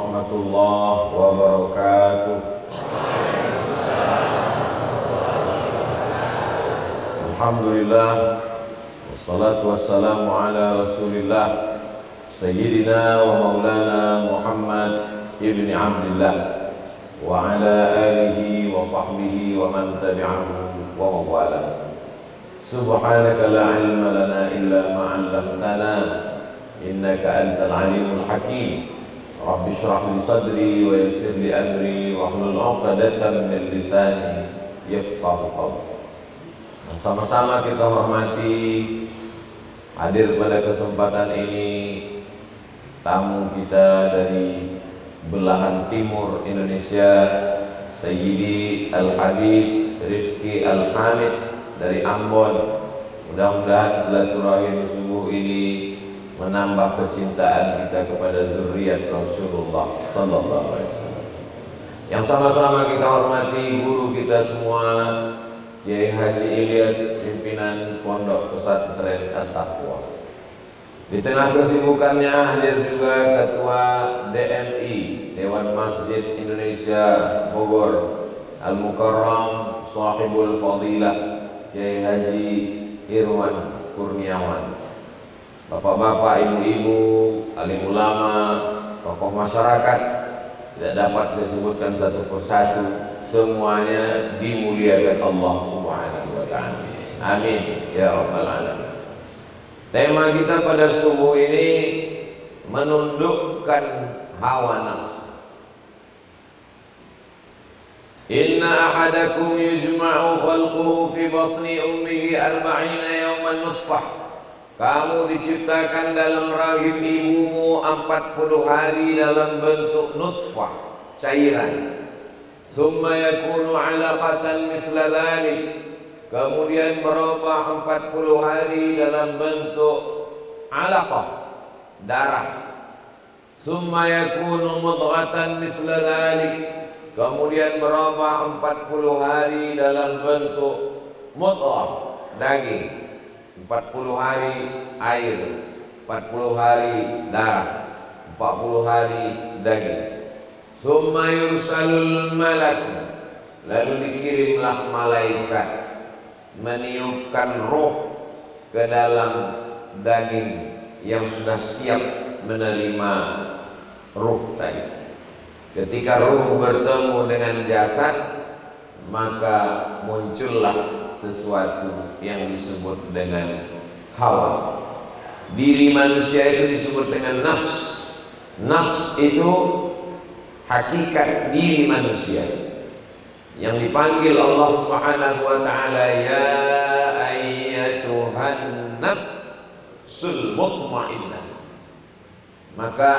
warahmatullahi wabarakatuh. Alhamdulillah, wassalatu wassalamu ala rasulillah Sayyidina wa maulana Muhammad ibn Abdillah wa ala alihi wa sahbihi wa man tabi'ahu wa mawala. Subhanaka la ilma lana illa ma 'allamtana innaka antal alimul hakim. Rabbi shrah li sadri wa yassir li amri wa hlul 'uqdatam min lisani yafqahu qawli. Sama-sama kita hormati hadir pada kesempatan ini tamu kita dari belahan timur Indonesia, Sayyidi Al-Habib Rifki Al-Hamid dari Ambon. Mudah-mudahan silaturahim subuh ini menambah kecintaan kita kepada zuriat Rasulullah sallallahu alaihi wasallam. Yang sama-sama kita hormati guru kita semua, Kiai Haji Ilyas, pimpinan Pondok Pesantren At-Taqwa. Di tengah kesibukannya hadir juga Ketua DMI Dewan Masjid Indonesia Bogor Al-Mukarram Sahibul Fadilah Kiai Haji Irwan Kurniawan. Bapak-bapak, ibu-ibu, alim ulama, tokoh masyarakat, tidak dapat saya sebutkan satu persatu, semuanya dimuliakan Allah Subhanahu wa ta'ala. Amin ya rabbal alamin. Tema kita pada subuh ini menundukkan hawa nafsu. Inna ahadakum yujma'u khalquhu fi batni ummihi 40 yawman nutfah. Kamu diciptakan dalam rahim ibumu 40 hari dalam bentuk nutfah, cairan. Summa yakunu 'alaqatan misla dhalik. Kemudian berubah 40 hari dalam bentuk 'alaqah, darah. Summa yakunu mudghatan misla dhalik. Kemudian berubah 40 hari dalam bentuk mudghah, daging. 40 hari air, 40 hari darah, 40 hari daging. Summa yursalul malak. Lalu dikirimlah malaikat meniupkan roh ke dalam daging yang sudah siap menerima ruh tadi. Ketika ruh bertemu dengan jasad, maka muncullah sesuatu yang disebut dengan hawa. Diri manusia itu disebut dengan nafs. Nafs itu hakikat diri manusia yang dipanggil Allah Subhanahu wa ta'ala, ya ayyatuhan nafsul mutmainnah. Maka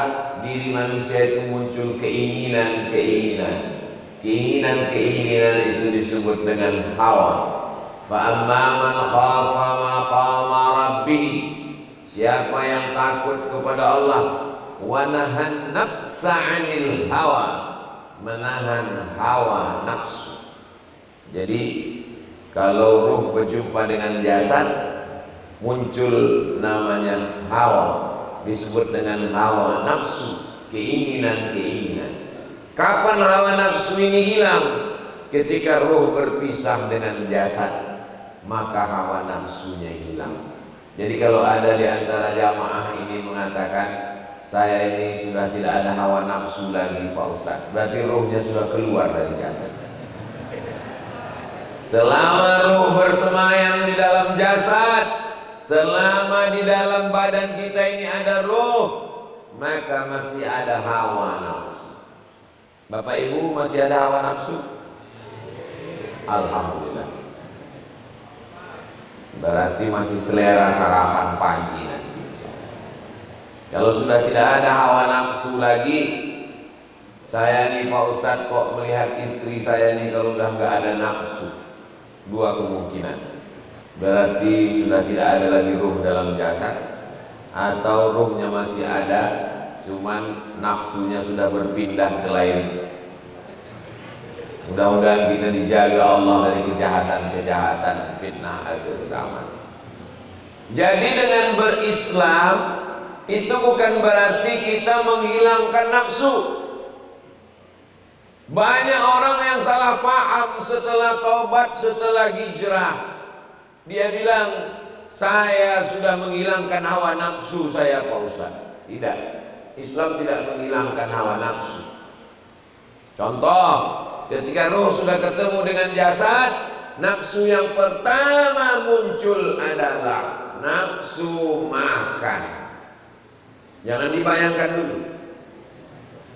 diri manusia itu muncul keinginan-keinginan itu disebut dengan hawa. Fa amma man khafa maqama rabbih, siapa yang takut kepada Allah, wa nahan nafsa 'anil hawa, menahan hawa nafsu. Jadi kalau ruh berjumpa dengan jasad, muncul namanya hawa, disebut dengan hawa nafsu, keinginan-keinginan. Kapan hawa nafsu ini hilang? Ketika ruh berpisah dengan jasad, maka hawa nafsunya hilang. Jadi kalau ada di antara jamaah ini mengatakan, saya ini sudah tidak ada hawa nafsu lagi Pak Ustadz, berarti ruhnya sudah keluar dari jasad. Selama ruh bersemayam di dalam jasad, selama di dalam badan kita ini ada ruh, maka masih ada hawa nafsu. Bapak Ibu, masih ada hawa nafsu? Alhamdulillah. Berarti masih selera sarapan pagi nanti. Kalau sudah tidak ada hawa nafsu lagi, saya nih Pak Ustadz kok melihat istri saya nih kalau udah nggak ada nafsu, dua kemungkinan. Berarti sudah tidak ada lagi ruh dalam jasad, atau ruhnya masih ada, cuman nafsunya sudah berpindah ke lain. Mudah-mudahan kita dijaga Allah dari kejahatan-kejahatan fitnah akhir zaman. Jadi dengan berislam itu bukan berarti kita menghilangkan nafsu. Banyak orang yang salah paham setelah taubat, setelah hijrah. Dia bilang, saya sudah menghilangkan hawa nafsu saya, Pak Ustaz. Tidak, Islam tidak menghilangkan hawa nafsu. Contoh, ketika roh sudah ketemu dengan jasad, nafsu yang pertama muncul adalah nafsu makan. Jangan dibayangkan dulu,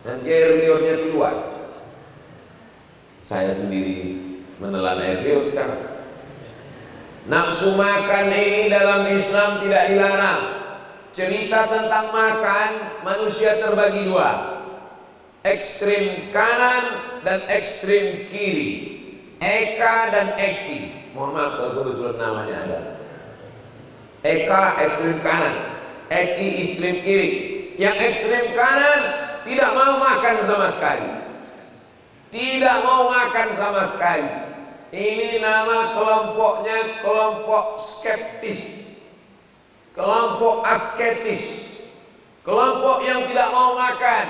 nanti air liurnya keluar. Saya sendiri menelan air liur sekarang. Nafsu makan ini dalam Islam tidak dilarang. Cerita tentang makan, manusia terbagi dua, ekstrim kanan dan ekstrim kiri, Eka dan Eki. Mohon maaf kalau kebetulan namanya ada. Eka ekstrim kanan, Eki ekstrim kiri. Yang ekstrim kanan tidak mau makan sama sekali, tidak mau makan sama sekali. Ini nama kelompoknya kelompok skeptis, kelompok asketis, kelompok yang tidak mau makan.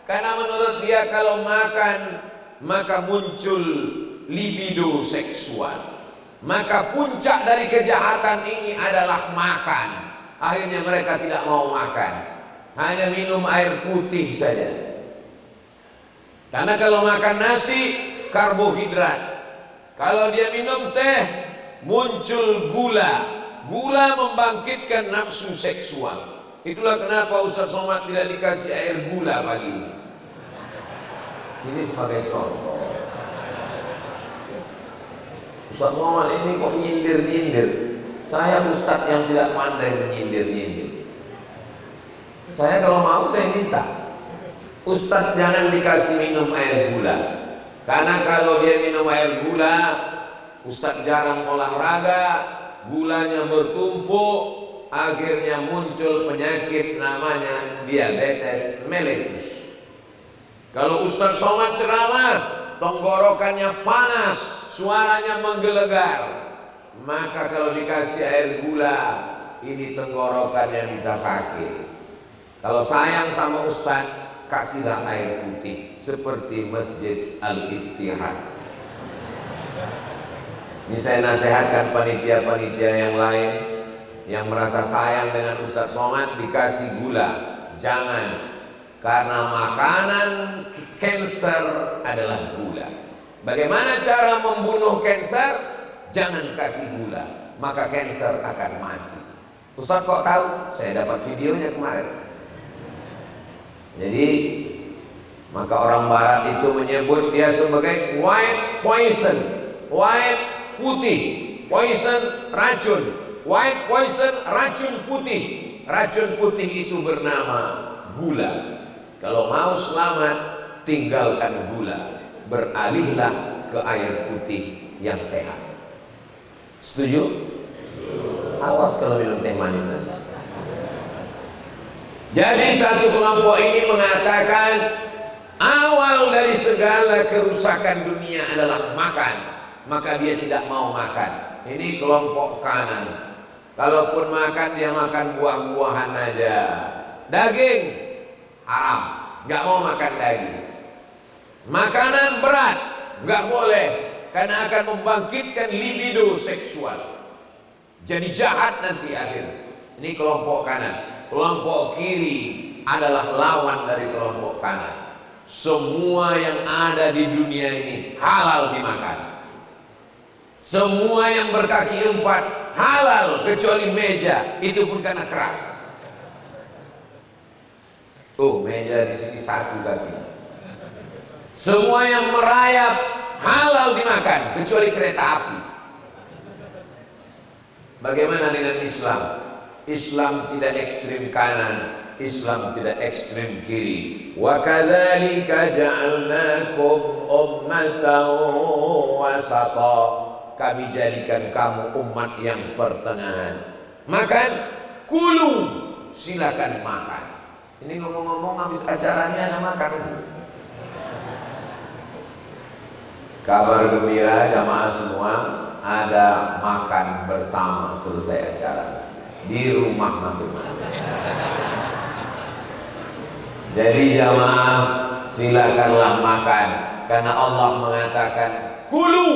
Karena menurut dia kalau makan maka muncul libido seksual. Maka puncak dari kejahatan ini adalah makan. Akhirnya mereka tidak mau makan, hanya minum air putih saja. Karena kalau makan nasi karbohidrat, kalau dia minum teh muncul gula. Gula membangkitkan nafsu seksual. Itulah kenapa Ustaz Somad tidak dikasih air gula pagi ini. Ini sebagai contoh. Ustaz Somad ini kok nyindir-nyindir. Saya Ustaz yang tidak pandai menyindir-nyindir. Saya kalau mau saya minta, Ustaz jangan dikasih minum air gula. Karena kalau dia minum air gula, Ustaz jarang olahraga, gulanya bertumpuk, akhirnya muncul penyakit namanya diabetes mellitus. Kalau Ustaz Somad ceramah, tenggorokannya panas, suaranya menggelegar, maka kalau dikasih air gula, ini tenggorokannya bisa sakit. Kalau sayang sama Ustaz, kasihlah air putih seperti Masjid Al-Ittihad. Ini saya nasihatkan panitia-panitia yang lain yang merasa sayang dengan Ustaz Somad, dikasih gula jangan, karena makanan kanker adalah gula. Bagaimana cara membunuh kanker? Jangan kasih gula, maka kanker akan mati. Ustaz kok tahu? Saya dapat videonya kemarin. Jadi maka orang barat itu menyebut dia sebagai white poison. White putih, poison racun. White poison racun putih. Racun putih itu bernama gula. Kalau mau selamat, tinggalkan gula, beralihlah ke air putih yang sehat. Setuju? Awas kalau minum teh manis nanti. Jadi satu kelompok ini mengatakan awal dari segala kerusakan dunia adalah makan, maka dia tidak mau makan. Ini kelompok kanan. Kalaupun makan, dia makan buah-buahan aja. Daging haram, nggak mau makan daging. Makanan berat nggak boleh, karena akan membangkitkan libido seksual. Jadi jahat nanti akhir. Ini kelompok kanan. Kelompok kiri adalah lawan dari kelompok kanan. Semua yang ada di dunia ini halal dimakan. Semua yang berkaki empat halal kecuali meja, itu pun karena keras. Tuh meja di sini satu kaki. Semua yang merayap halal dimakan kecuali kereta api. Bagaimana dengan Islam? Islam tidak ekstrim kanan, Islam tidak ekstrim kiri. Wa kadzalika ja'alnakum ummatan wasata. Kami jadikan kamu umat yang pertengahan. Makan, kulu, silakan makan. Ini ngomong-ngomong habis acaranya ada makan itu. Kabar gembira jamaah semua, ada makan bersama selesai acara di rumah masing-masing. Jadi jamaah silakanlah makan, karena Allah mengatakan kulu,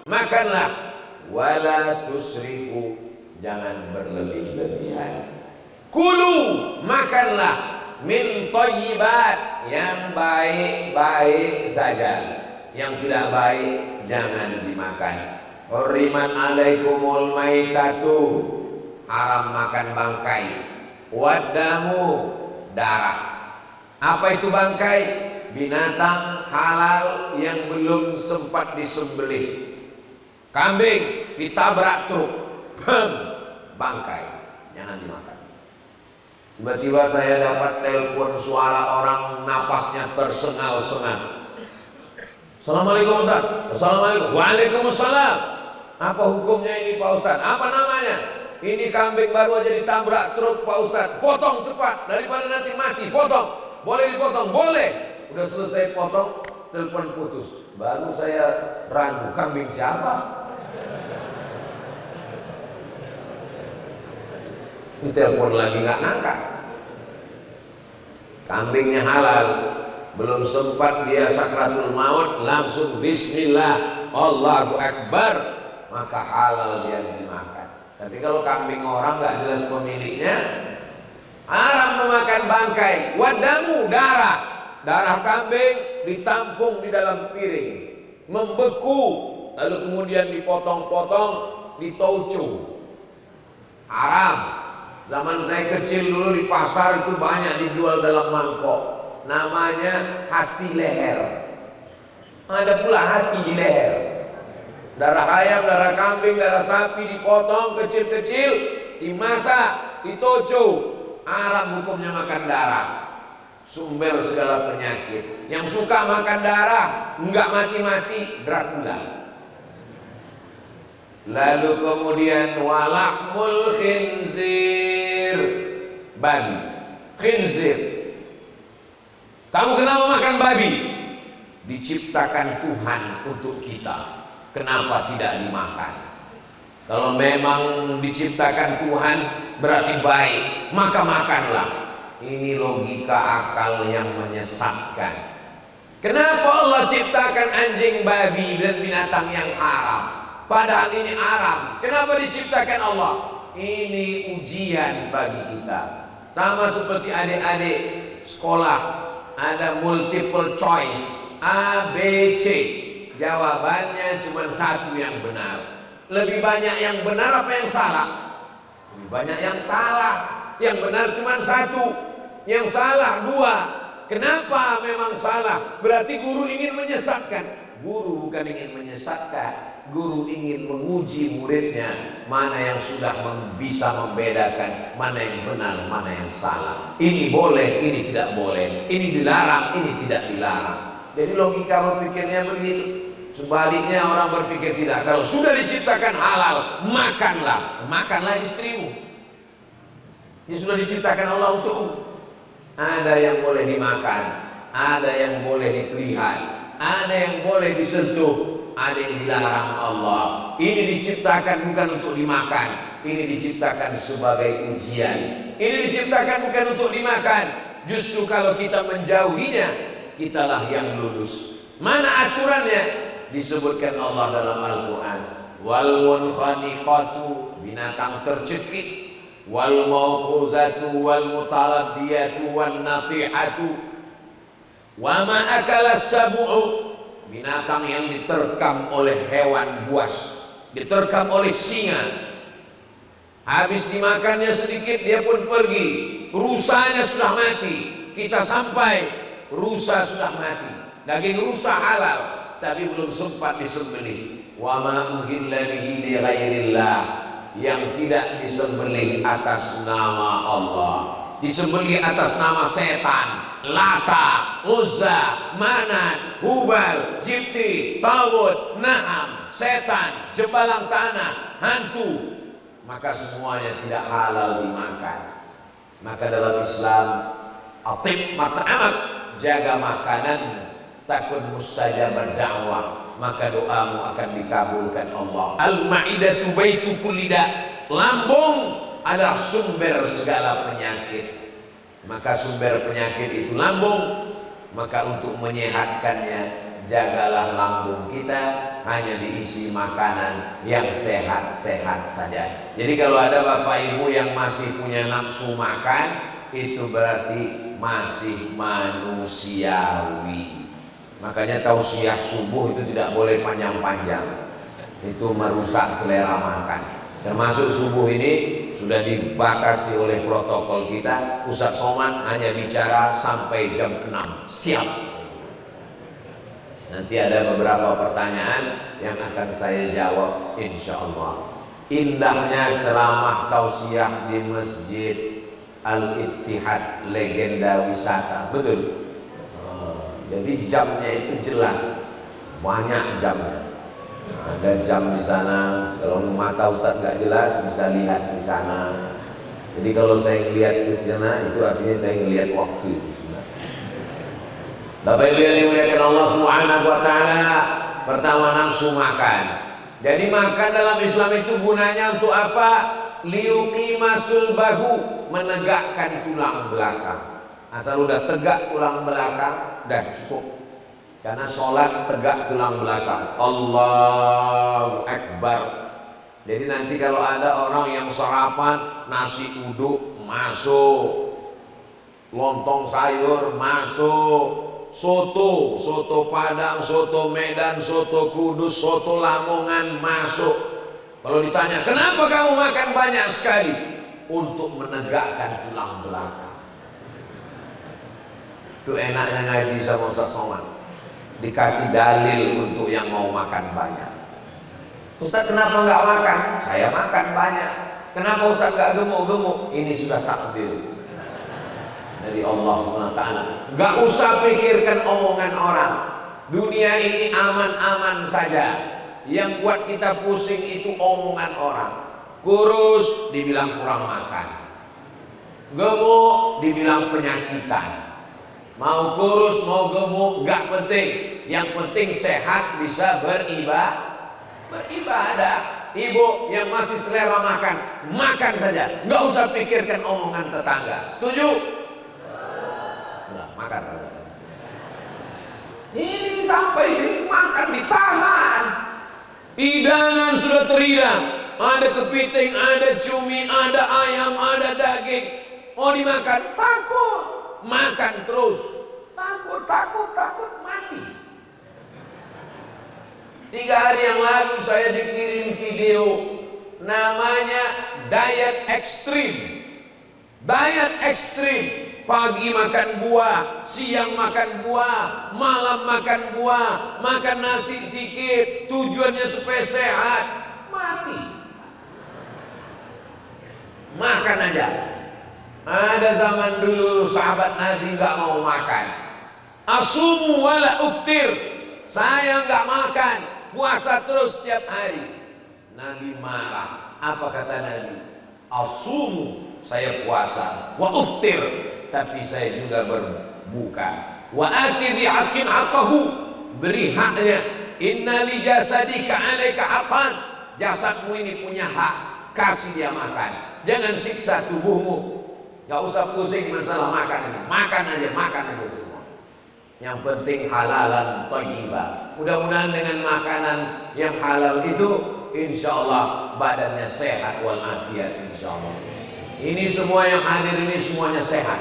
makanlah, wala tusrifu, jangan berlebih-lebihan. Kulu, makanlah, min thayyibat, yang baik-baik saja, yang tidak baik jangan dimakan. Hurrimat alaikumul maitatu, haram makan bangkai, waddamu, darah. Apa itu bangkai? Binatang halal yang belum sempat disembelih. Kambing ditabrak truk, bangkai, jangan dimakan. Tiba-tiba saya dapat telepon suara orang napasnya tersengal-sengal. Assalamualaikum Ustaz. Assalamualaikum. Waalaikumsalam. Apa hukumnya ini Pak Ustaz? Apa namanya? Ini kambing baru aja ditabrak truk Pak Ustaz. Potong cepat daripada nanti mati. Potong. Boleh dipotong? Boleh. Udah selesai potong, telepon putus. Baru saya ragu, kambing siapa? Ditelepon lagi nggak ngangkat. Kambingnya halal, belum sempat dia sakratul maut, langsung bismillah, Allahu Akbar, maka halal dia dimakan. Tapi kalau kambing orang nggak jelas pemiliknya, haram memakan bangkai. Wadamu, darah, darah kambing ditampung di dalam piring, membeku, lalu kemudian dipotong-potong, ditauco, haram. Zaman saya kecil dulu di pasar itu banyak dijual dalam mangkok, namanya hati leher. Ada pula hati di leher. Darah ayam, darah kambing, darah sapi dipotong kecil-kecil, dimasak, ditauco. Haram hukumnya makan darah. Sumber segala penyakit. Yang suka makan darah, enggak mati-mati, Dracula. Lalu kemudian walahmul khinzir, babi, khinzir. Kamu kenapa makan babi? Diciptakan Tuhan untuk kita. Kenapa tidak dimakan? Kalau memang diciptakan Tuhan berarti baik, maka makanlah. Ini logika akal yang menyesatkan. Kenapa Allah ciptakan anjing, babi dan binatang yang haram? Padahal ini haram. Kenapa diciptakan Allah? Ini ujian bagi kita. Sama seperti adik-adik sekolah, ada multiple choice A, B, C. Jawabannya cuma satu yang benar. Lebih banyak yang benar apa yang salah? Lebih banyak yang salah. Yang benar cuma satu, yang salah dua. Kenapa memang salah? Berarti guru ingin menyesatkan. Guru bukan ingin menyesatkan, guru ingin menguji muridnya mana yang sudah bisa membedakan mana yang benar, mana yang salah. Ini boleh, ini tidak boleh. Ini dilarang, ini tidak dilarang. Jadi logika berpikirnya begitu. Sebaliknya orang berpikir tidak. Kalau sudah diciptakan halal, makanlah. Makanlah istrimu. Dia sudah diciptakan Allah untukmu. Ada yang boleh dimakan, ada yang boleh dilihat, ada yang boleh disentuh, ada yang dilarang Allah. Ini diciptakan bukan untuk dimakan, ini diciptakan sebagai ujian. Ini diciptakan bukan untuk dimakan. Justru kalau kita menjauhinya, kitalah yang lulus. Mana aturannya? Disebutkan Allah dalam Al-Quran. Wal munkhaniqatu, binatang tercekik. Wal mawquzatu wal mutaraddiyatu wan natihatu. Wa ma akalas sab'u, binatang yang diterkam oleh hewan buas, diterkam oleh singa. Habis dimakannya sedikit dia pun pergi. Rusanya sudah mati. Kita sampai rusa sudah mati. Daging rusa halal tapi belum sempat disembelih. Wa ma uhilla bihi li ghairillah, yang tidak disembelih atas nama Allah, disembelih atas nama setan, Lata, Uzza, Manat, Hubal, Jibti, Tawud, Naham, setan, jembalang tanah, hantu, maka semuanya tidak halal dimakan. Maka dalam Islam, atib mat'amak, jaga makanan, takun mustajab dakwah, maka doamu akan dikabulkan Allah. Al-ma'idatu baitu kulli da', lambung adalah sumber segala penyakit. Maka sumber penyakit itu lambung, Maka untuk menyehatkannya, jagalah lambung kita hanya diisi makanan yang sehat-sehat saja. Jadi kalau ada bapak ibu yang masih punya nafsu makan, itu berarti masih manusiawi. Makanya tausiah subuh itu tidak boleh panjang-panjang, itu merusak selera makan. Termasuk subuh ini sudah dibatasi oleh protokol kita. Ustaz Somad hanya bicara sampai jam 6. Siap. Nanti ada beberapa pertanyaan yang akan saya jawab insya Allah. Indahnya ceramah tausiah di Masjid Al-Ittihad, legenda wisata. Betul. Jadi jamnya itu jelas, banyak jamnya. Ada jam di sana. Kalau mata Ustaz nggak jelas bisa lihat di sana. Jadi kalau saya lihat ke sana itu artinya saya ngelihat waktu itu sudah. Bapak Ibu yang dimuliakan Allah Subhanahu wa taala, pertama nafsu makan. Jadi makan dalam Islam itu gunanya untuk apa? Liuqima sulbahu, menegakkan tulang belakang. Asal udah tegak tulang belakang, dah cukup. Karena sholat tegak tulang belakang. Allahu Akbar. Jadi nanti kalau ada orang yang sarapan nasi uduk masuk, lontong sayur masuk, soto Padang, soto Medan, soto Kudus, soto Lamongan masuk. Kalau ditanya, kenapa kamu makan banyak sekali? Untuk menegakkan tulang belakang. Itu enaknya ngaji sama Ustaz Somad. Dikasih dalil untuk yang mau makan banyak. Ustaz kenapa nggak makan? Saya makan banyak. Kenapa Ustaz nggak gemuk-gemuk? Ini sudah takdir dari Allah SWT. Gak usah pikirkan omongan orang. Dunia ini aman-aman saja. Yang buat kita pusing itu omongan orang. Kurus dibilang kurang makan, gemuk dibilang penyakitan. Mau kurus mau gemuk gak penting. Yang penting sehat, bisa beribadah. Ibu yang masih selera makan, makan saja, gak usah pikirkan omongan tetangga. Setuju? Makan. Ini sampai dimakan ditahan. Hidangan sudah terhidang. Ada kepiting, ada cumi, ada ayam, ada daging. Mau dimakan, takut. Makan terus. Takut mati. 3 hari yang lalu saya dikirim video namanya diet ekstrim. Diet ekstrim. Pagi makan buah, siang makan buah, malam makan buah, makan nasi sedikit, tujuannya supaya sehat. Mati. Makan aja. Ada zaman dulu sahabat Nabi nggak mau makan. Asumu wala uftir. Saya nggak makan, puasa terus setiap hari. Nabi marah. Apa kata Nabi? Asumu, saya puasa, wa uftir, tapi saya juga berbuka. Wa ati dhi haqqin haqqahu, beri haknya. Inna li jasadika 'alaika haqqan, jasadmu ini punya hak, kasih dia makan. Jangan siksa tubuhmu. Gak usah pusing masalah makan ini. Makan aja semua. Yang penting halalan thayyibah. Mudah-mudahan dengan makanan yang halal itu insya Allah badannya sehat walafiat insya Allah. Ini semua yang hadir ini semuanya sehat.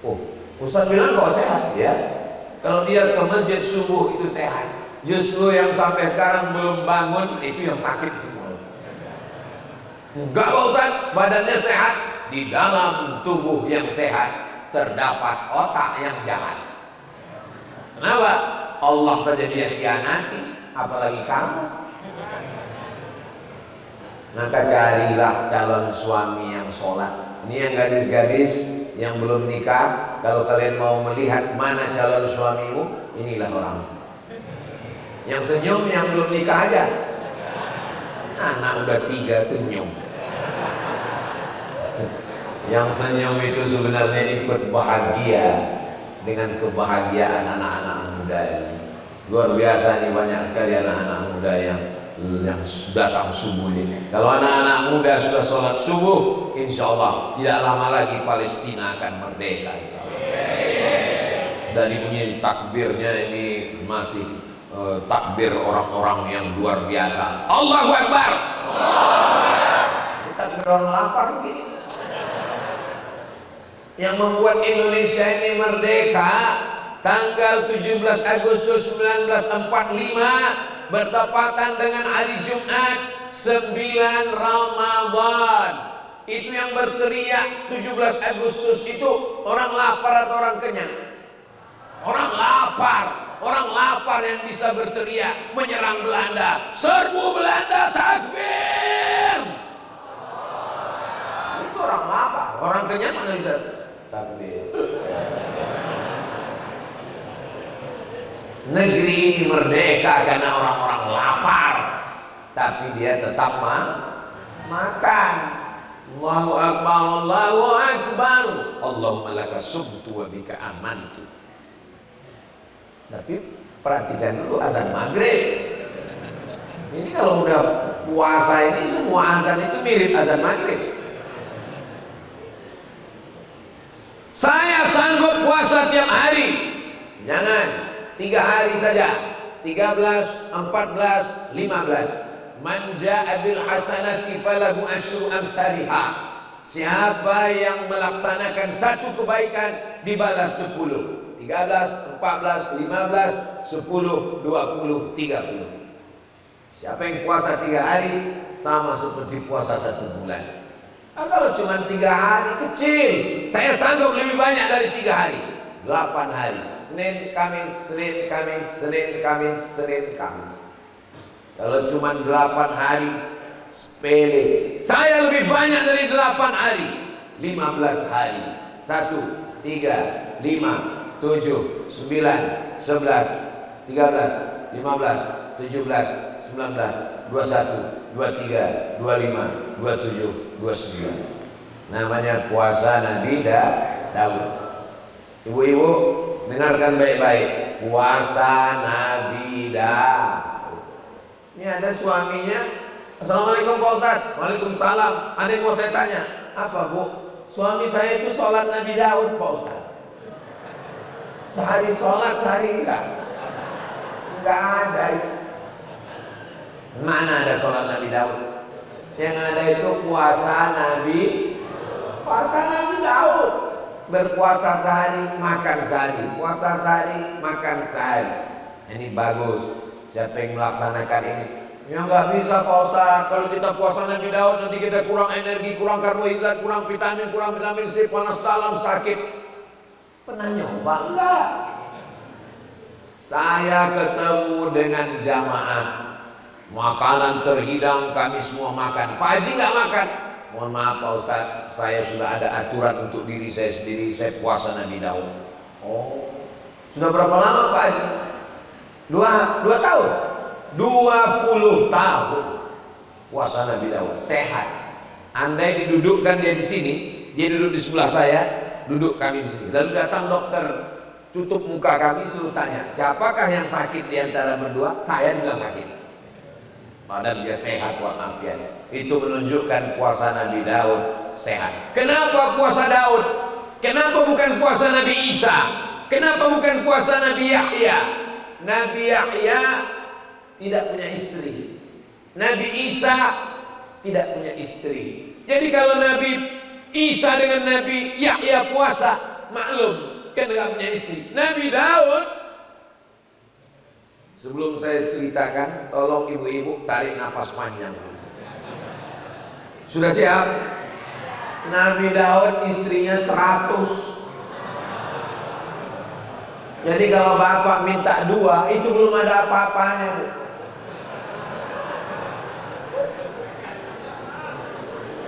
Oh, Ustaz bilang kok sehat ya? Kalau dia ke masjid subuh itu sehat. Justru yang sampai sekarang belum bangun itu yang sakit semua. Enggak Ustaz, badannya sehat. Di dalam tubuh yang sehat terdapat otak yang jahat. Kenapa? Allah saja dia khianati, apalagi kamu. Maka carilah calon suami yang sholat. Ini yang gadis-gadis yang belum nikah, kalau kalian mau melihat mana calon suamimu, inilah orang. Yang senyum yang belum nikah aja. Anak udah 3 senyum. Yang senyum itu sebenarnya ikut bahagia dengan kebahagiaan anak-anak muda ini. Luar biasa nih, banyak sekali anak-anak muda yang datang subuh ini. Kalau anak-anak muda sudah sholat subuh, insya Allah tidak lama lagi Palestina akan merdeka. Insya Allah. dari bunyi takbirnya ini masih takbir orang-orang yang luar biasa. Allahu Akbar. Takbir orang lapar begini. Yang membuat Indonesia ini merdeka tanggal 17 Agustus 1945 bertepatan dengan hari Jumat 9 Ramadan. Itu yang berteriak 17 Agustus itu orang lapar atau orang kenyang? Orang lapar yang bisa berteriak menyerang Belanda. Serbu Belanda, takbir. Itu orang lapar. Orang kenyang mana bisa takbir? Negeri ini merdeka karena orang-orang lapar, tapi dia tetap makan. Allahu Akbar, Allahu Akbar. Allahumma laka sumtu wa bika amantu. Tapi perhatikan dulu azan maghrib. Ini kalau udah puasa ini semua azan itu mirip azan maghrib. Saya sanggup puasa tiap hari. Jangan 3 hari saja. 13, 14, 15. Man ja'a bil hasanati falahu asyru amsalihha. Siapa yang melaksanakan satu kebaikan dibalas 10. 13, 14, 15, 10, 20, 30. Siapa yang puasa 3 hari sama seperti puasa 1 bulan. Kalau cuma 3 hari kecil, saya sanggup lebih banyak dari 3 hari. 8 hari. Senin, Kamis, Senin, Kamis, Senin, Kamis, Senin, Kamis. Kalau cuma 8 hari sepele. Saya lebih banyak dari 8 hari. 15 hari. 1, 3, 5, 7, 9, 11, 13, 15, 17, 19, 21, 23, 25, 27, 29. Namanya puasa Nabi Daud. Ibu-ibu dengarkan baik-baik. Puasa Nabi Daud. Ini ada suaminya. Assalamualaikum Pak Ustaz. Waalaikumsalam. Ada yang mau saya tanya. Apa Bu? Suami saya itu sholat Nabi Daud Pak Ustaz. Sehari sholat, sehari enggak. Enggak ada itu. Mana ada sholat Nabi Daud? Yang ada itu puasa Nabi Daud. Berpuasa sehari, makan sehari. Puasa sehari, makan sehari. Ini bagus. Siapa yang melaksanakan ini? Ya nggak bisa Pak Ustaz. Kalau kita puasa Nabi Daud nanti kita kurang energi, kurang karbohidrat, kurang vitamin C, panas dalam, sakit. Pernah nyoba enggak? Saya ketemu dengan jamaah. Makanan terhidang kami semua makan. Pak Haji nggak makan. Mohon maaf Pak Ustaz, saya sudah ada aturan untuk diri saya sendiri. Saya puasa Nabi Daud. Oh, sudah berapa lama Pak Haji? 2 tahun. 20 tahun puasa Nabi Daud. Sehat. Andai didudukkan dia di sini, dia duduk di sebelah saya, duduk kami di sini. Lalu datang dokter, tutup muka kami, suruh tanya, siapakah yang sakit di antara berdua? Saya juga sakit. Padahal dia sehat walafiat. Itu menunjukkan puasa Nabi Daud sehat. Kenapa puasa Daud? Kenapa bukan puasa Nabi Isa? Kenapa bukan puasa Nabi Yahya? Nabi Yahya tidak punya istri. Nabi Isa tidak punya istri. Jadi kalau Nabi Isa dengan Nabi Yahya puasa, maklum kan tidak punya istri. Nabi Daud, sebelum saya ceritakan, tolong ibu-ibu tarik napas panjang. Sudah siap? Nabi Daud istrinya 100. Jadi kalau bapak minta 2, itu belum ada apa-apanya Bu.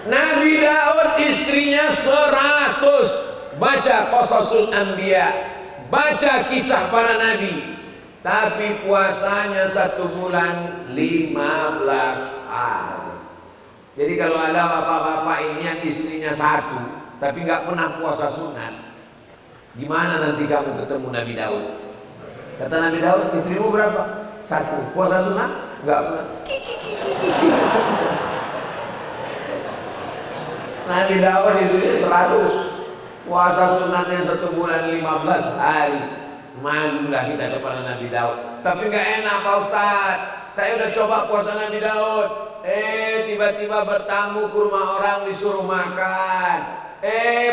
Nabi Daud istrinya 100. Baca Qasasul Anbiya, baca kisah para nabi. Tapi puasanya 1 bulan 15 hari. Jadi kalau ada bapak-bapak ini yang istrinya 1 tapi nggak pernah puasa sunat, gimana nanti kamu ketemu Nabi Daud? Kata Nabi Daud, istrimu berapa? 1. Puasa sunat? Nggak pernah. Nabi Daud istrinya 100. Puasa sunatnya 1 bulan 15 hari. malulah kita kepada Nabi Daud. Tapi nggak enak Pak Ustadz, saya udah coba puasa Nabi Daud, tiba-tiba bertamu ke rumah orang disuruh makan.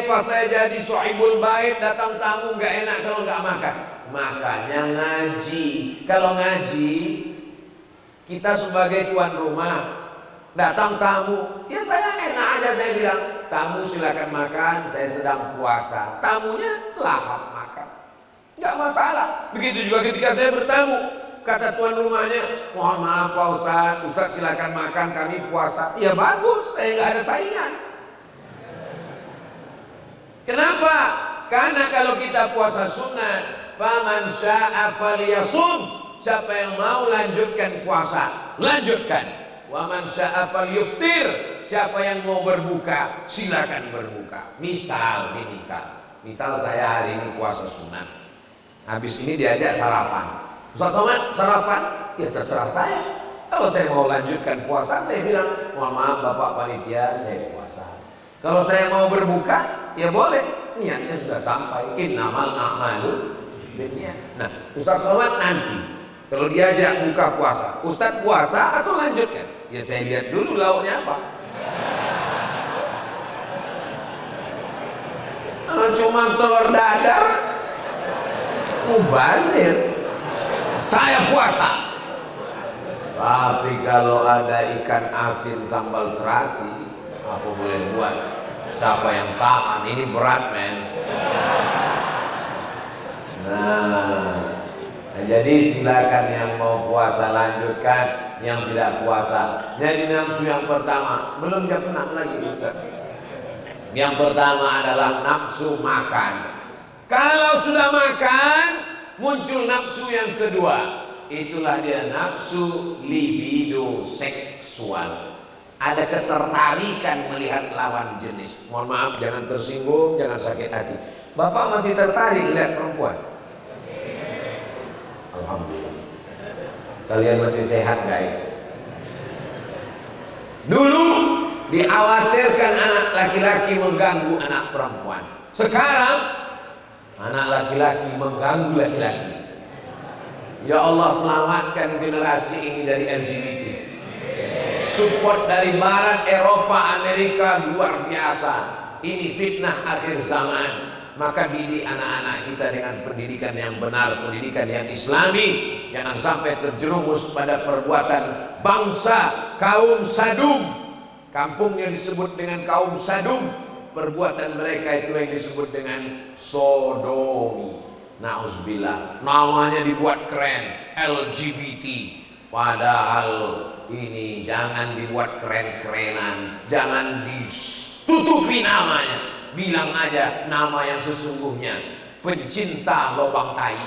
Pas saya jadi sohibul bait, datang tamu nggak enak kalau nggak makan. Makanya ngaji. Kalau ngaji, kita sebagai tuan rumah, datang tamu, ya saya enak aja, saya bilang, tamu silakan makan, saya sedang puasa. Tamunya lahap makan, nggak masalah. Begitu juga ketika saya bertamu, kata tuan rumahnya, mohon maaf Pak Ustadz, Ustadz silakan makan, kami puasa. Ya bagus, saya nggak ada saingan. Kenapa? Karena kalau kita puasa sunat, faman sya'a falyasum, siapa yang mau lanjutkan puasa, lanjutkan. Waman sya'a falyuftir, siapa yang mau berbuka, silakan berbuka. Misal saya hari ini puasa sunat, habis ini diajak sarapan. Ustaz Somad sarapan, ya terserah saya. Kalau saya mau lanjutkan puasa, saya bilang, mohon maaf Bapak Panitia, saya puasa. Kalau saya mau berbuka, ya boleh, niatnya sudah sampai. Innamal a'malu binniyat. Nah, Ustaz Somad nanti kalau diajak buka puasa, Ustaz puasa atau lanjutkan? Ya saya lihat dulu lauknya apa. Kalau cuma telur dadar, mubazir, saya puasa. Tapi kalau ada ikan asin sambal terasi, apa boleh buat? Siapa yang tahan? Ini berat, men. Nah, jadi silakan yang mau puasa lanjutkan, yang tidak puasa. Jadi nafsu yang pertama, belum jam 6 lagi Ustaz. Yang pertama adalah nafsu makan. Kalau sudah makan, muncul nafsu yang kedua. Itulah dia nafsu libido seksual. Ada ketertarikan melihat lawan jenis. Mohon maaf, jangan tersinggung, jangan sakit hati. Bapak masih tertarik lihat perempuan? Alhamdulillah. Kalian masih sehat guys. Dulu dikhawatirkan anak laki-laki mengganggu anak perempuan. Sekarang anak laki-laki mengganggu laki-laki. Ya Allah, selamatkan generasi ini dari LGBT. Support dari Barat, Eropa, Amerika luar biasa. Ini fitnah akhir zaman. Maka didik anak-anak kita dengan pendidikan yang benar, pendidikan yang islami. Jangan sampai terjerumus pada perbuatan bangsa kaum Sadum. Kampungnya disebut dengan kaum Sadum. Perbuatan mereka itu yang disebut dengan sodomi. Na'udzubillah. Namanya dibuat keren, LGBT. Padahal ini jangan dibuat keren-kerenan, jangan ditutupi namanya. Bilang aja nama yang sesungguhnya, pencinta lobang tai.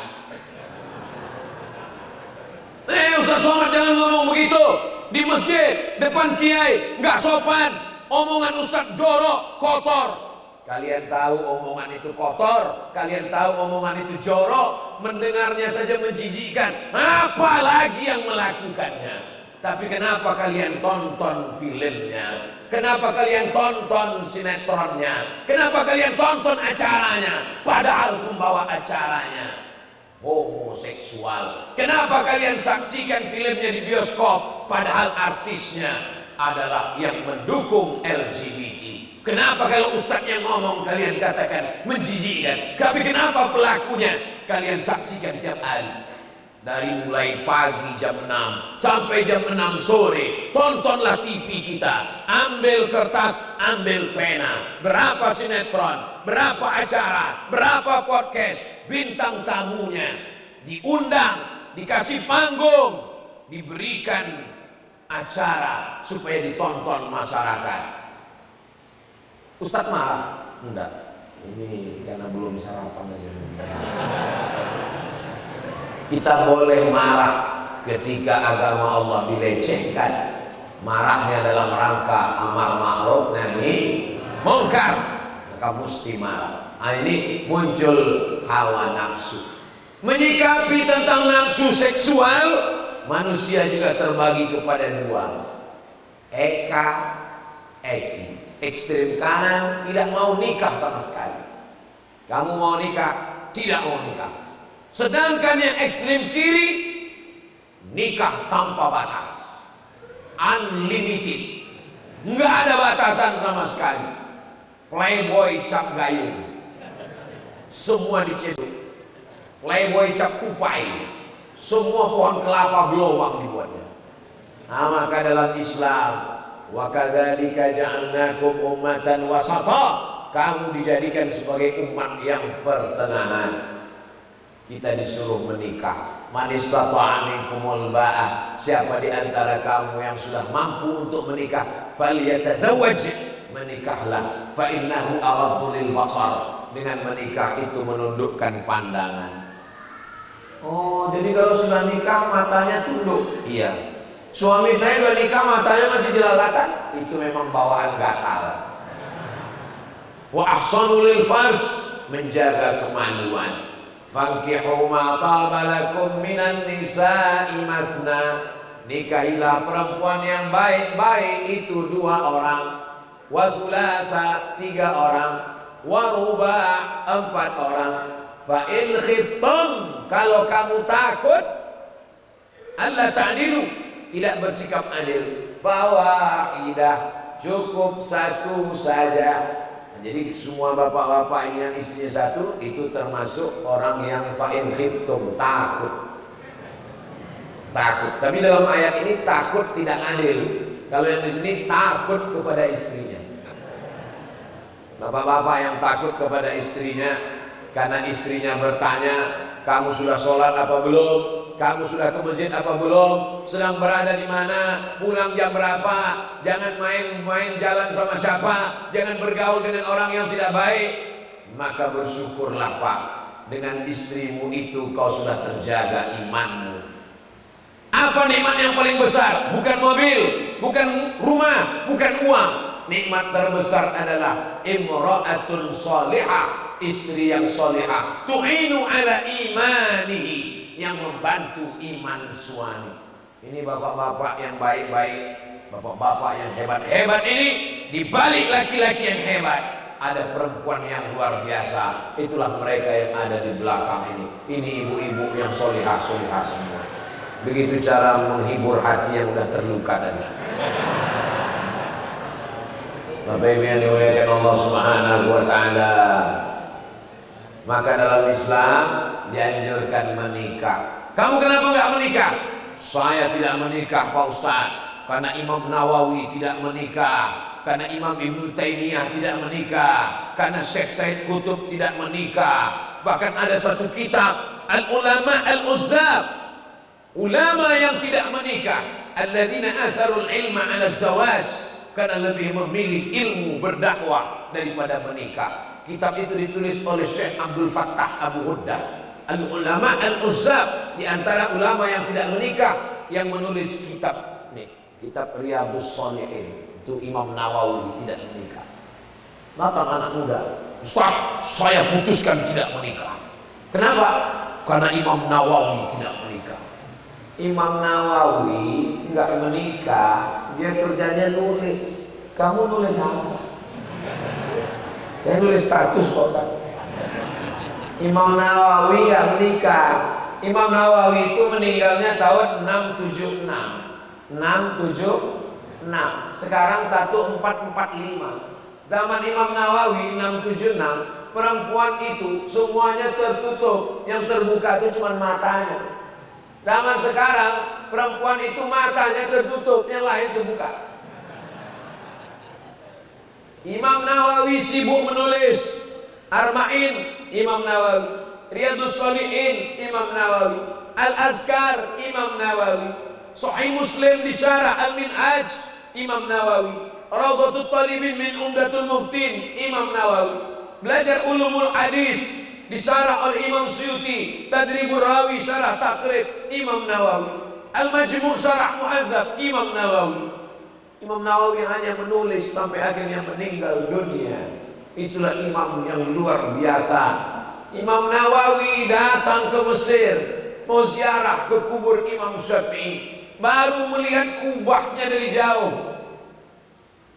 Ustaz Somad jangan ngomong begitu di masjid, depan kiai, nggak sopan. Omongan Ustaz jorok, kotor. Kalian tahu omongan itu kotor, kalian tahu omongan itu jorok, mendengarnya saja menjijikkan, apalagi yang melakukannya. Tapi kenapa kalian tonton filmnya? Kenapa kalian tonton sinetronnya? Kenapa kalian tonton acaranya? Padahal pembawa acaranya homoseksual. Kenapa kalian saksikan filmnya di bioskop? Padahal artisnya adalah yang mendukung LGBT. Kenapa kalau ustadznya ngomong kalian katakan menjijikkan? Tapi kenapa pelakunya kalian saksikan tiap hari? Dari mulai pagi jam 6 sampai jam 6 sore, tontonlah TV kita. Ambil kertas, ambil pena. Berapa sinetron, berapa acara, berapa podcast, bintang tamunya diundang, dikasih panggung, diberikan acara supaya ditonton masyarakat. Ustadz marah? Enggak. Ini karena belum sarapan aja. Kita boleh marah ketika agama Allah dilecehkan. Marahnya dalam rangka amar ma'ruf nahi munkar, maka mesti marah. Nah, ini muncul hawa nafsu. Menyikapi tentang nafsu seksual, manusia juga terbagi kepada dua. Eka, eki. Ekstrem kanan tidak mau nikah sama sekali. Kamu mau nikah? Tidak mau nikah. Sedangkan yang ekstrem kiri, nikah tanpa batas, unlimited, nggak ada batasan sama sekali. Playboy cap gayung, semua diceduk. Playboy cap tupai, semua pohon kelapa gelombang dibuatnya. Nah, maka dalam Islam, wa kadzalika ja'alnakum ummatan wasata, kamu dijadikan sebagai umat yang pertengahan. Kita disuruh menikah. Man istata'a minkumul ba'ah, siapa di antara kamu yang sudah mampu untuk menikah, falyatazawwaj, menikahlah. Fa innahu aghaddu lil basar, dengan menikah itu menundukkan pandangan. Oh, jadi kalau sudah nikah matanya tunduk. Iya. Suami saya sudah nikah matanya masih jelalatan, itu memang bawaan gatal. Wa ahsanu lil farj, menjaga kemaluan. Fankihu ma taba lakum minan nisa'i masna, nikahilah perempuan yang baik-baik itu 2 orang, wa sulasa 3 orang, wa ruba' 4 orang. Fa in khiftum, kalau kamu takut alla ta'dilu, tidak bersikap adil, fawahidah, cukup 1 saja. Jadi semua bapak-bapak ini yang istrinya 1 itu termasuk orang yang fa'in khiftum, takut. Tapi dalam ayat ini takut tidak adil. Kalau yang di sini takut kepada istrinya. Bapak-bapak yang takut kepada istrinya karena istrinya bertanya, kamu sudah sholat apa belum? Kamu sudah ke masjid apa belum? Sedang berada di mana? Pulang jam berapa? Jangan main-main jalan sama siapa? Jangan bergaul dengan orang yang tidak baik. Maka bersyukurlah Pak, dengan istrimu itu kau sudah terjaga imanmu. Apa nikmat yang paling besar? Bukan mobil, bukan rumah, bukan uang. Nikmat terbesar adalah imra'atun salihah, istri yang salihah, tu'inu ala imanihi, yang membantu iman suami. Ini bapak-bapak yang baik-baik, bapak-bapak yang hebat-hebat ini, di balik laki-laki yang hebat ada perempuan yang luar biasa. Itulah mereka yang ada di belakang ini. Ini ibu-ibu yang solihah-solihah semua. Begitu cara menghibur hati yang sudah terluka tadi. Bapak Ibu yang dimuliakan Allah Subhanahu wa taala. Maka dalam Islam dianjurkan menikah. Kamu kenapa enggak menikah? Saya tidak menikah Pak Ustaz, karena Imam Nawawi tidak menikah, karena Imam Ibnu Taimiyah tidak menikah, karena Syekh Said Qutb tidak menikah. Bahkan ada satu kitab Al-Ulama Al-Uzzab, ulama yang tidak menikah, alladzina asarul ilma 'ala zawaj, karena lebih memilih ilmu berdakwah daripada menikah. Kitab itu ditulis oleh Syekh Abdul Fattah Abu Huddah, Al-Ulama Al-Uzzab, di antara ulama yang tidak menikah, yang menulis kitab nih, kitab Riyadhus Shalihin. Itu Imam Nawawi tidak menikah. Datang anak muda, Ustaz, saya putuskan tidak menikah. Kenapa? Karena Imam Nawawi tidak menikah. Imam Nawawi enggak menikah, dia kerjanya nulis. Kamu nulis apa? Saya nulis status kok kan. Imam Nawawi yang menikah. Imam Nawawi itu meninggalnya tahun 676. Sekarang 1445. Zaman Imam Nawawi 676, perempuan itu semuanya tertutup. Yang terbuka itu cuma matanya. Zaman sekarang perempuan itu matanya tertutup, yang lain terbuka. Imam Nawawi sibuk menulis Arba'in, Imam Nawawi, Riyadhus Shalihin, Imam Nawawi, Al-Azkar, Imam Nawawi, Sahih Muslim disyarah Al-Minhaj, Imam Nawawi, Rawdatul Talibin min Umdatul Muftin, Imam Nawawi, belajar ulumul hadis disyarah oleh Imam Suyuti, Tadribur Rawi syarah Taqrib, Imam Nawawi, Al-Majmu' syarah Muhazzab, Imam Nawawi. Imam Nawawi hanya menulis sampai akhirnya meninggal dunia. Itulah imam yang luar biasa. Imam Nawawi datang ke Mesir, mau ziarah ke kubur Imam Syafi'i, baru melihat kubahnya dari jauh,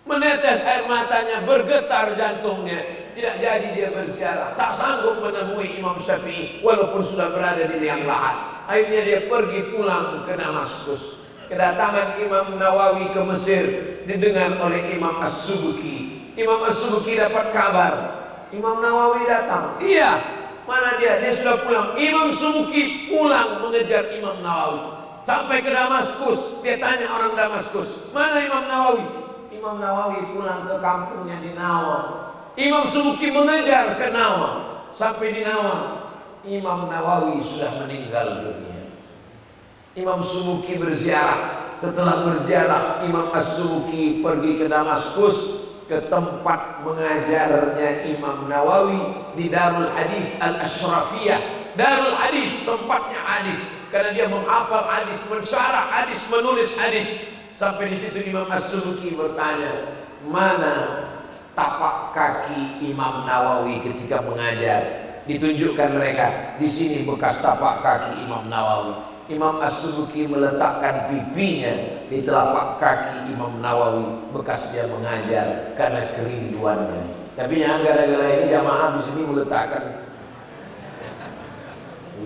menetes air matanya, bergetar jantungnya. tidak jadi dia berziarah. Tak sanggup menemui Imam Syafi'i walaupun sudah berada di liang lahat. Akhirnya dia pergi pulang ke Damaskus. Kedatangan Imam Nawawi ke Mesir didengar oleh Imam As-Subuki. Imam As-Subuki dapat kabar, Imam Nawawi datang. Iya, mana dia? Dia sudah pulang. Imam Subuki pulang mengejar Imam Nawawi. Sampai ke Damaskus, dia tanya orang Damaskus, mana Imam Nawawi? Imam Nawawi pulang ke kampungnya di Nawa. Imam Subuki mengejar ke Nawa. Sampai di Nawa, Imam Nawawi sudah meninggal dunia. Imam Subuki berziarah. Setelah berziarah, Imam As-Subuki pergi ke Damaskus, ke tempat mengajarnya Imam Nawawi di Darul Hadis Al-Ashrafiyah. Darul Hadis, tempatnya hadis, karena dia menghafal hadis, mensyarah hadis, menulis hadis. Sampai di situ Imam As-Subuki bertanya, mana tapak kaki Imam Nawawi ketika mengajar? Ditunjukkan mereka, di sini bekas tapak kaki Imam Nawawi. Imam As-Subuki meletakkan pipinya di telapak kaki Imam Nawawi bekas dia mengajar karena kerinduannya. Tapi jangan gara-gara ini jamaah di sini meletakkan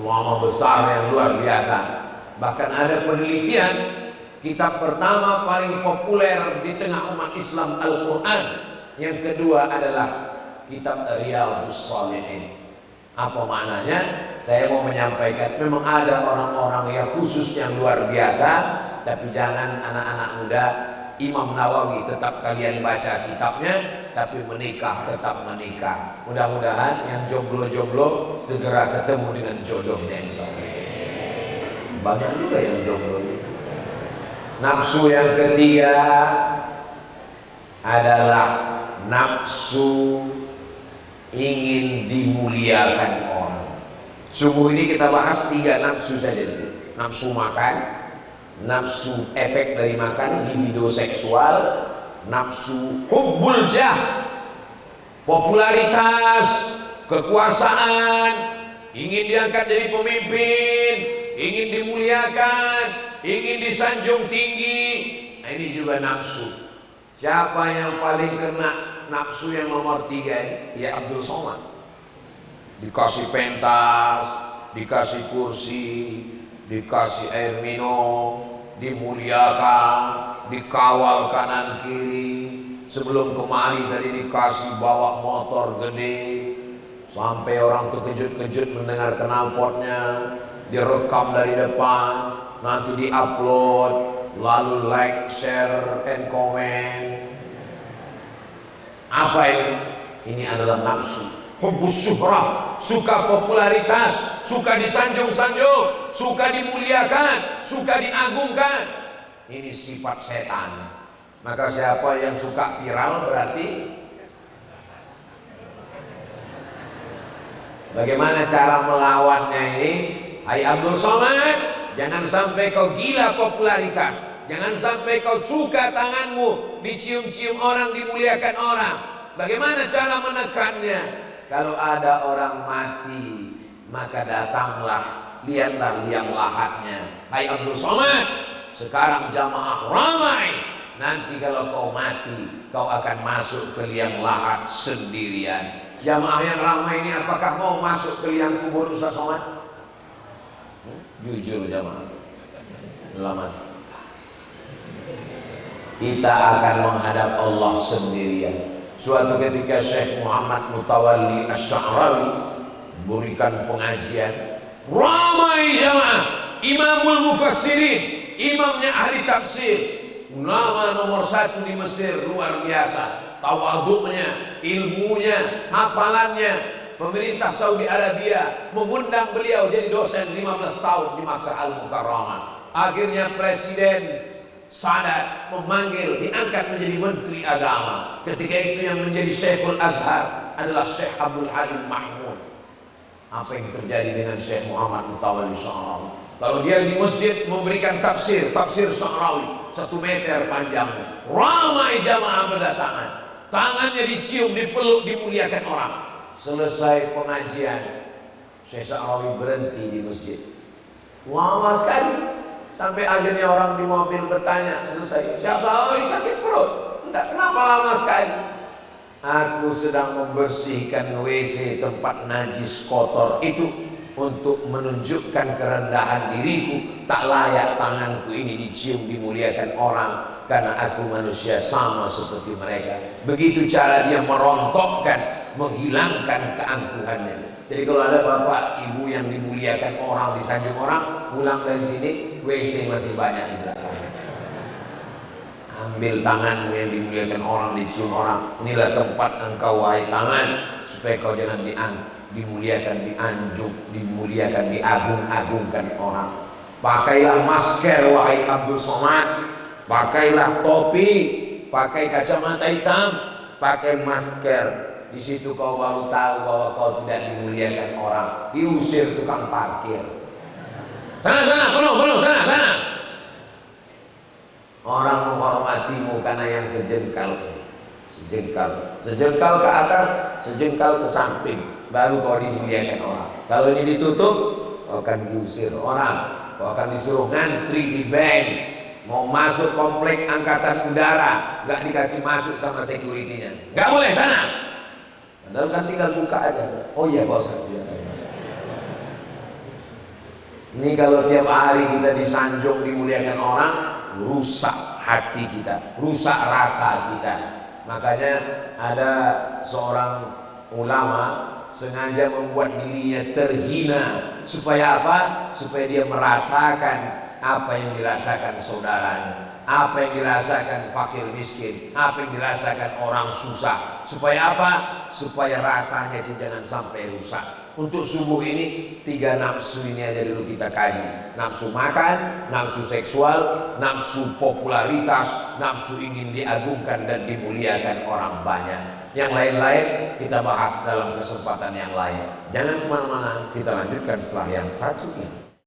ulama besar yang luar biasa. Bahkan ada penelitian, kitab pertama paling populer di tengah umat Islam Al-Quran. Yang kedua adalah kitab Riyadhus Shalihin. Apa maknanya? Saya mau menyampaikan, memang ada orang-orang yang khusus yang luar biasa, tapi jangan anak-anak muda. Imam Nawawi tetap kalian baca kitabnya, tapi menikah tetap menikah. Mudah-mudahan yang jomblo-jomblo segera ketemu dengan jodohnya, insyaallah. Banyak juga yang jomblo. Nafsu yang ketiga adalah nafsu ingin dimuliakan orang. Subuh ini kita bahas 3 nafsu saja dulu. Nafsu makan, nafsu efek dari makan, libido seksual, nafsu hubbul jah, popularitas, kekuasaan, ingin diangkat jadi pemimpin, ingin dimuliakan, ingin disanjung tinggi. Nah, ini juga nafsu. Siapa yang paling kena nafsu yang nomor 3 ini? Ya Abdul Somad. Dikasih pentas, dikasih kursi, dikasih air minum, dimuliakan, dikawal kanan kiri. Sebelum kemari tadi dikasih bawa motor gede, sampai orang terkejut-kejut mendengar knalpotnya. Direkam dari depan, nanti diupload, lalu like, share, and comment. Apa ini? Ini adalah nafsu. Hubbus syuhrah, suka popularitas, suka disanjung-sanjung, suka dimuliakan, suka diagungkan. Ini sifat setan. Maka siapa yang suka viral berarti bagaimana cara melawannya ini? Hai Abdul Somad, jangan sampai kau gila popularitas. Jangan sampai kau suka tanganmu dicium-cium orang, dimuliakan orang. Bagaimana cara menekannya? Kalau ada orang mati, maka datanglah, lihatlah liang lahatnya. Hai Abdul Somad, sekarang jamaah ramai. Nanti kalau kau mati, kau akan masuk ke liang lahat sendirian. Jamaah yang ramai ini apakah mau masuk ke liang kubur Ustaz Somad? Jujur jamaah, selamat. Kita akan menghadap Allah sendirian. Suatu ketika Syekh Muhammad Mutawalli Asy-Sya'rawi berikan pengajian, ramai jamaah, Imamul Mufassirin, imamnya ahli tafsir, ulama nomor 1 di Mesir, luar biasa tawadhu'nya, ilmunya, hafalannya. Pemerintah Saudi Arabia mengundang beliau jadi dosen 15 tahun di Makkah Al-Mukarramah. Akhirnya Presiden Sadat memanggil, diangkat menjadi Menteri Agama. Ketika itu yang menjadi Syekhul Azhar adalah Syekh Abdul Halim Mahmud. Apa yang terjadi dengan Syekh Muhammad Mutawalli Sya'rawi? Kalau dia di masjid memberikan tafsir Sya'rawi 1 meter panjangnya, ramai jamaah berdatangan, tangannya dicium, dipeluk, dimuliakan orang. Selesai pengajian, Syekh Sya'rawi berhenti di masjid. Lama sekali. Sampai akhirnya orang di mobil bertanya, selesai, Syekh Sya'rawi sakit perut? Enggak, kenapa lama sekali? aku sedang membersihkan WC tempat najis kotor itu untuk menunjukkan kerendahan diriku, tak layak tanganku ini dicium dimuliakan orang karena aku manusia sama seperti mereka. Begitu cara dia merontokkan, menghilangkan keangkuhannya. Jadi kalau ada bapak ibu yang dimuliakan orang, disanjung orang, pulang dari sini WC masih banyak di belakang. Ambil tanganmu yang dimuliakan orang, dicium orang. Inilah tempat engkau wahai tangan, supaya kau jangan dimuliakan, dianjung, dimuliakan, diagung-agungkan orang. Pakailah masker wahai Abdul Somad, pakailah topi, pakai kacamata hitam, pakai masker. Di situ kau baru tahu bahwa kau tidak dimuliakan orang. Diusir tukang parkir. Sana, penuh, sana. Orang menghormatimu karena yang sejengkal ke atas, sejengkal ke samping, baru kau dimuliakan orang. Kalau ini ditutup, kau akan diusir orang. Kau akan disuruh ngantri di bank. Mau masuk komplek angkatan udara, nggak dikasih masuk sama security-nya. Nggak boleh sana. Padahal kan tinggal buka aja. Oh iya Pak Ustaz, silakan. Ini kalau tiap hari kita disanjung dimuliakan orang, rusak hati kita, rusak rasa kita. Makanya ada seorang ulama sengaja membuat dirinya terhina. Supaya apa? Supaya dia merasakan apa yang dirasakan saudaranya, apa yang dirasakan fakir miskin, apa yang dirasakan orang susah. Supaya apa? Supaya rasanya itu jangan sampai rusak. Untuk subuh ini 3 nafsu ini aja dulu kita kaji. Nafsu makan, nafsu seksual, nafsu popularitas, nafsu ingin diagungkan dan dimuliakan orang banyak. Yang lain-lain kita bahas dalam kesempatan yang lain. Jangan kemana-mana, kita lanjutkan setelah yang satu ini.